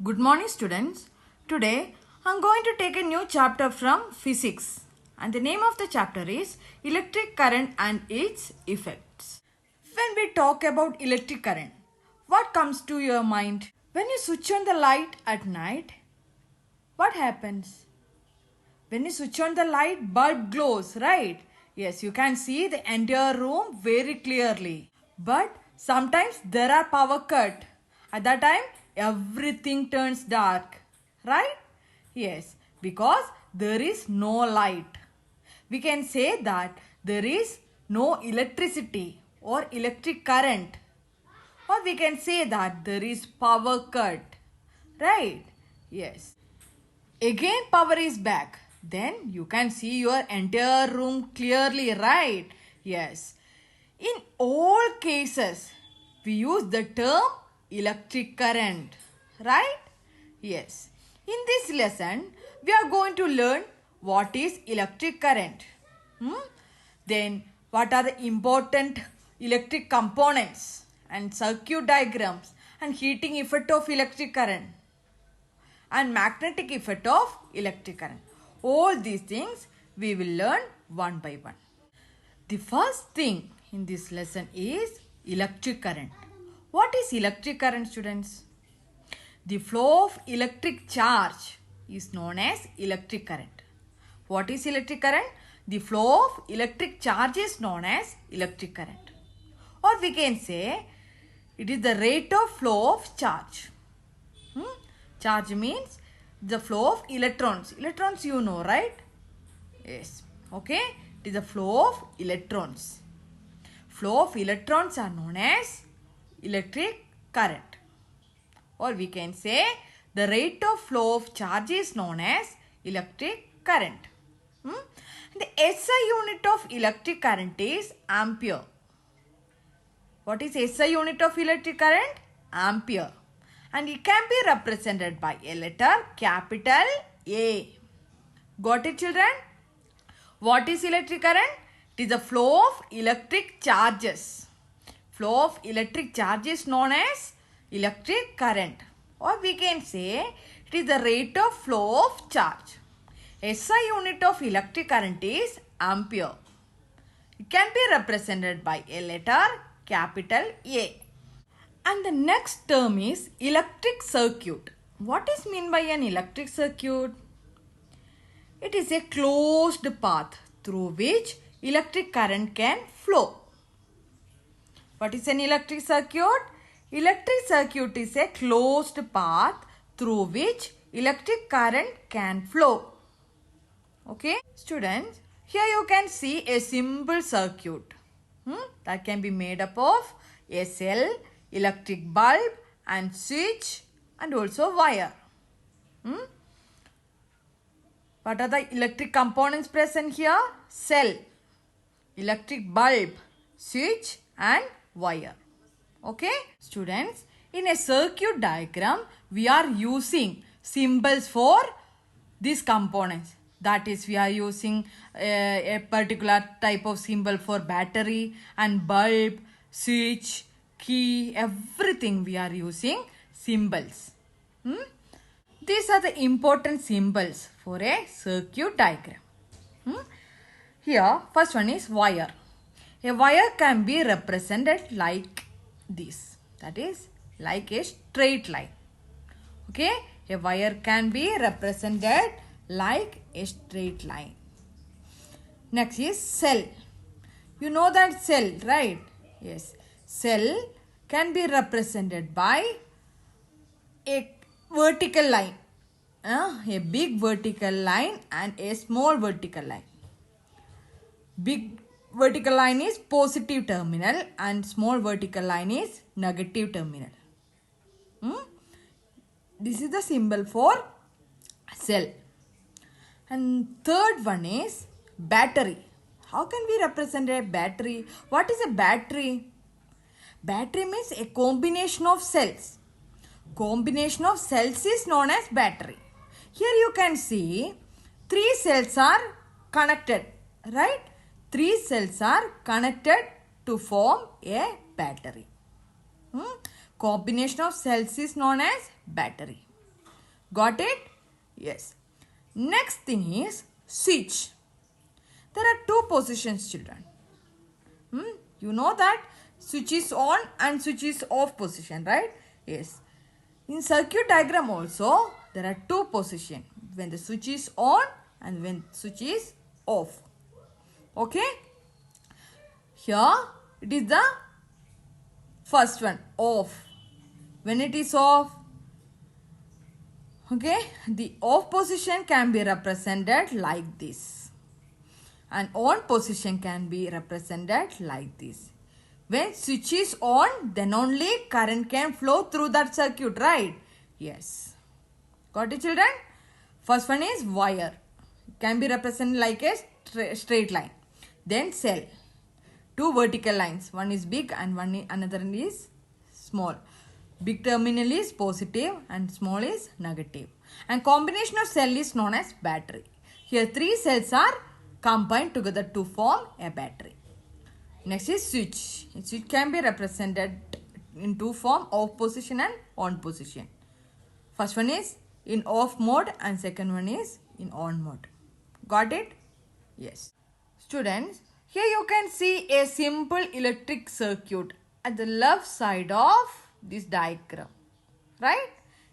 Good morning, students. Today I am going to take a new chapter from physics, and the name of the chapter is electric current and its effects. When we talk about electric current, what comes to your mind? When you switch on the light at night, what happens? When you switch on the light, bulb glows, right? Yes, you can see the entire room very clearly. But sometimes there are power cut. At that time, everything turns dark, right? Yes, because there is no light. We can say that there is no electricity or electric current. Or we can say that there is power cut, right? Yes. Again power is back. Then you can see your entire room clearly, right? Yes. In all cases, we use the term electric current, right? Yes. In this lesson, we are going to learn what is electric current. Then what are the important electric components and circuit diagrams and heating effect of electric current and magnetic effect of electric current. All these things we will learn one by one. The first thing in this lesson is electric current. What is electric current, students? The flow of electric charge is known as electric current. What is electric current? The flow of electric charge is known as electric current. Or we can say it is the rate of flow of charge. Charge means the flow of electrons. Electrons you know, right? Yes. Okay. It is the flow of electrons. Flow of electrons are known as electric current. Or we can say the rate of flow of charge is known as electric current. The SI unit of electric current is ampere. What is SI unit of electric current? Ampere. And it can be represented by a letter capital A. Got it, children? What is electric current? It is the flow of electric charges. Flow of electric charge is known as electric current. Or we can say it is the rate of flow of charge. SI unit of electric current is ampere. It can be represented by a letter capital A. And the next term is electric circuit. What is meant by an electric circuit? It is a closed path through which electric current can flow. What is an electric circuit? Electric circuit is a closed path through which electric current can flow. Okay, students, here you can see a simple circuit that can be made up of a cell, electric bulb and switch and also wire. What are the electric components present here? Cell, electric bulb, switch and wire. Okay, students, in a circuit diagram we are using symbols for these components. That is, we are using a particular type of symbol for battery and bulb, switch, key, everything we are using symbols. These are the important symbols for a circuit diagram. Here, first one is wire. A wire can be represented like this. That is, like a straight line. Okay, a wire can be represented like a straight line. Next is cell. You know that cell, right? Yes. Cell can be represented by a vertical line. A big vertical line and a small vertical line. Big vertical line is positive terminal and small vertical line is negative terminal. This is the symbol for cell. And third one is battery. How can we represent a battery? What is a battery? Battery means a combination of cells. Combination of cells is known as battery. Here you can see 3 cells are connected, right? 3 cells are connected to form a battery. Combination of cells is known as battery. Got it? Yes. Next thing is switch. There are two positions, children. You know that switch is on and switch is off position, right? Yes. In circuit diagram also, there are two positions. When the switch is on and when switch is off. Okay? Here, it is the first one, off. When it is off, okay, the off position can be represented like this. And on position can be represented like this. When switch is on, then only current can flow through that circuit, right? Yes. Got it, children? First one is wire. It can be represented like a straight line. Then cell. Two vertical lines. One is big and another is small. Big terminal is positive and small is negative. And combination of cell is known as battery. Here three cells are combined together to form a battery. Next is switch. Switch can be represented in two form, off position and on position. First one is in off mode and second one is in on mode. Got it? Yes. Students, here you can see a simple electric circuit at the left side of this diagram. Right?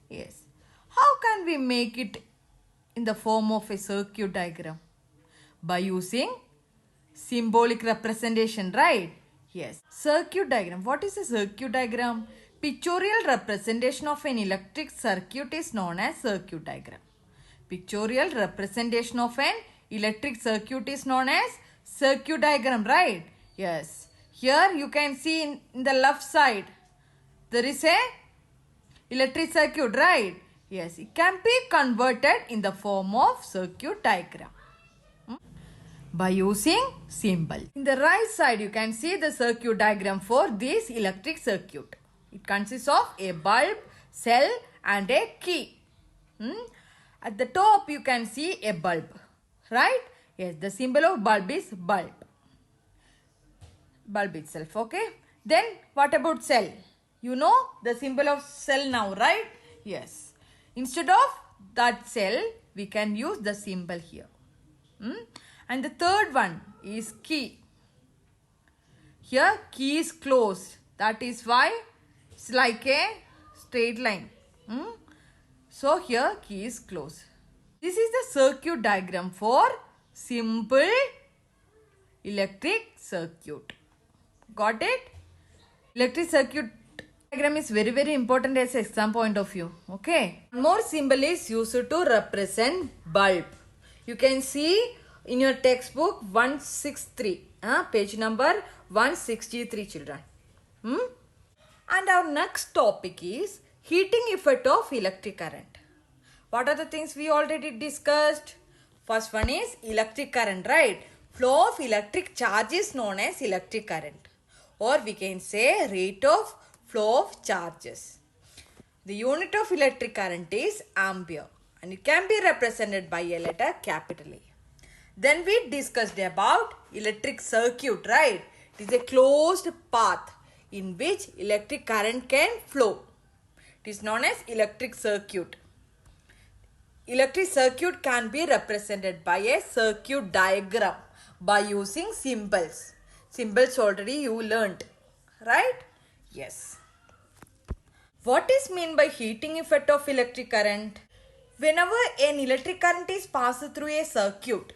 Yes. How can we make it in the form of a circuit diagram? By using symbolic representation, right? Yes. Circuit diagram. What is a circuit diagram? Pictorial representation of an electric circuit is known as circuit diagram. Pictorial representation of an electric circuit is known as circuit diagram, right? Yes. Here you can see in the left side, there is a electric circuit, right? Yes. It can be converted in the form of circuit diagram by using symbol. In the right side, you can see the circuit diagram for this electric circuit. It consists of a bulb, cell and a key. At the top, you can see a bulb, right? Yes, the symbol of bulb is bulb. Bulb itself, okay? Then, what about cell? You know the symbol of cell now, right? Yes. Instead of that cell, we can use the symbol here. And the third one is key. Here key is closed. That is why it's like a straight line. So here key is closed. This is the circuit diagram for simple electric circuit. Got it? Electric circuit diagram is very important as an exam point of view. Okay. One more symbol is used to represent bulb. You can see in your textbook 163, page number 163, children. And our next topic is heating effect of electric current. What are the things we already discussed? First one is electric current, right? Flow of electric charge is known as electric current, or we can say rate of flow of charges. The unit of electric current is ampere and it can be represented by a letter capital A. Then we discussed about electric circuit, right? It is a closed path in which electric current can flow. It is known as electric circuit. Electric circuit can be represented by a circuit diagram by using symbols. Symbols already you learnt, right? Yes. What is meant by heating effect of electric current? Whenever an electric current is passed through a circuit,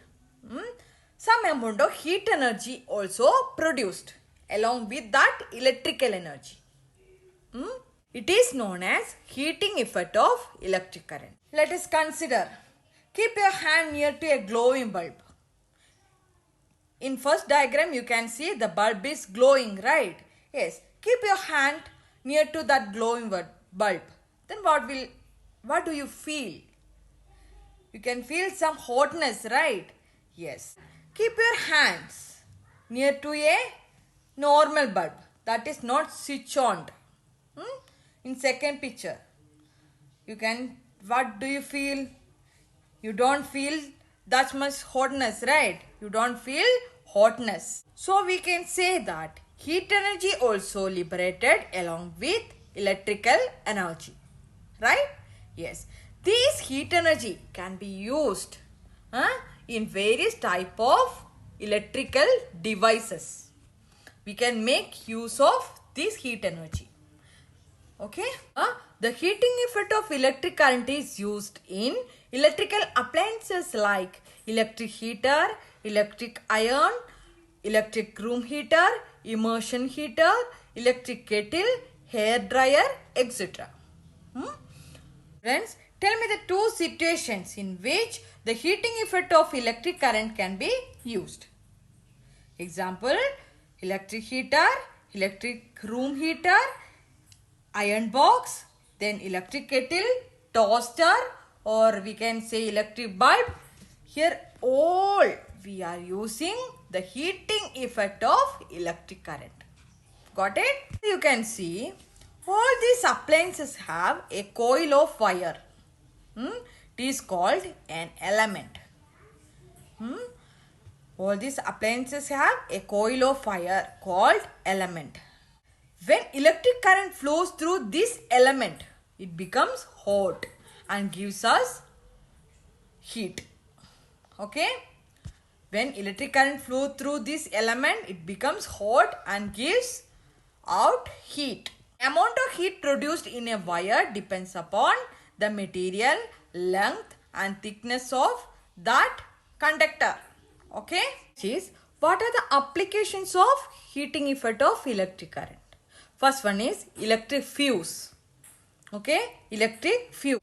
some amount of heat energy also produced along with that electrical energy. It is known as heating effect of electric current. Let us consider. Keep your hand near to a glowing bulb. In first diagram you can see the bulb is glowing, right? Yes. Keep your hand near to that glowing bulb. Then what do you feel? You can feel some hotness, right? Yes. Keep your hands near to a normal bulb that is not switch on. In second picture, what do you feel? You don't feel that much hotness, right? You don't feel hotness. So we can say that heat energy also liberated along with electrical energy, right? Yes, this heat energy can be used in various type of electrical devices. We can make use of this heat energy. Okay, the heating effect of electric current is used in electrical appliances like electric heater, electric iron, electric room heater, immersion heater, electric kettle, hair dryer, etc. Friends, tell me the two situations in which the heating effect of electric current can be used. Example, electric heater, electric room heater, iron box, then electric kettle, toaster, or we can say electric bulb. Here all we are using the heating effect of electric current. Got it? You can see all these appliances have a coil of wire. It is called an element. All these appliances have a coil of wire called element. When electric current flows through this element, it becomes hot and gives us heat. Okay? When electric current flows through this element, it becomes hot and gives out heat. Amount of heat produced in a wire depends upon the material, length and thickness of that conductor. Okay? What are the applications of heating effect of electric current? First one is electric fuse. Okay? Electric fuse.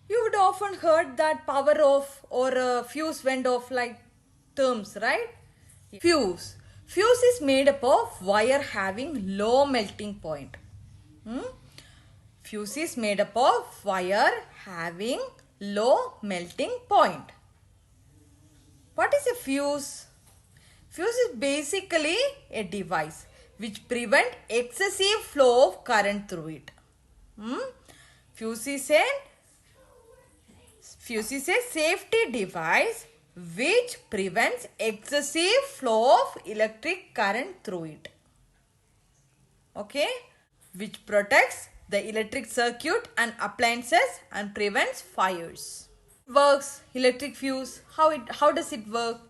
You would often heard that power off or fuse went off like terms, right? Fuse. Fuse is made up of wire having low melting point. Fuse is made up of wire having low melting point. What is a fuse? Fuse is basically a device which prevent excessive flow of current through it. Fuse is a safety device which prevents excessive flow of electric current through it. Okay? Which protects the electric circuit and appliances and prevents fires. Works electric fuse. How does it work?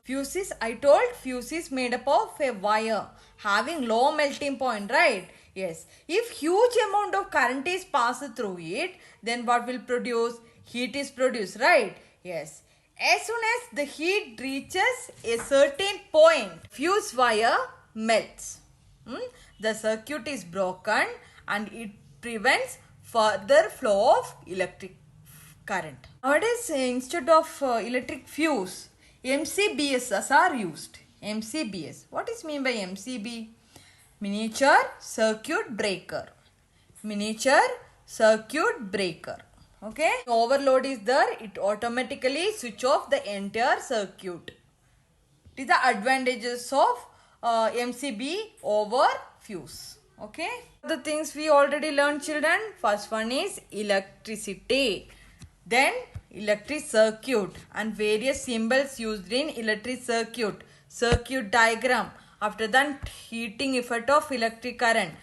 I told fuse is made up of a wire having low melting point, right? Yes. If huge amount of current is passed through it, then what will produce? Heat is produced, right? Yes. As soon as the heat reaches a certain point, fuse wire melts. The circuit is broken and it prevents further flow of electric current. Nowadays, instead of electric fuse, MCBs are used. MCBs. What is mean by MCB? Miniature circuit breaker. Miniature circuit breaker. Okay. Overload is there. It automatically switch off the entire circuit. These are advantages of MCB over fuse. Okay. The things we already learned, children. First one is electricity. Then electric circuit and various symbols used in electric circuit. Circuit diagram. After that, heating effect of electric current.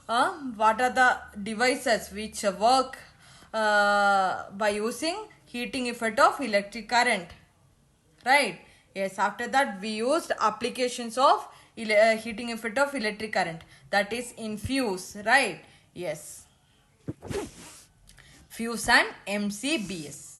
What are the devices which work by using heating effect of electric current? Right? Yes, after that we used applications of heating effect of electric current. That is in fuse, right? Yes. Fuse and MCBs.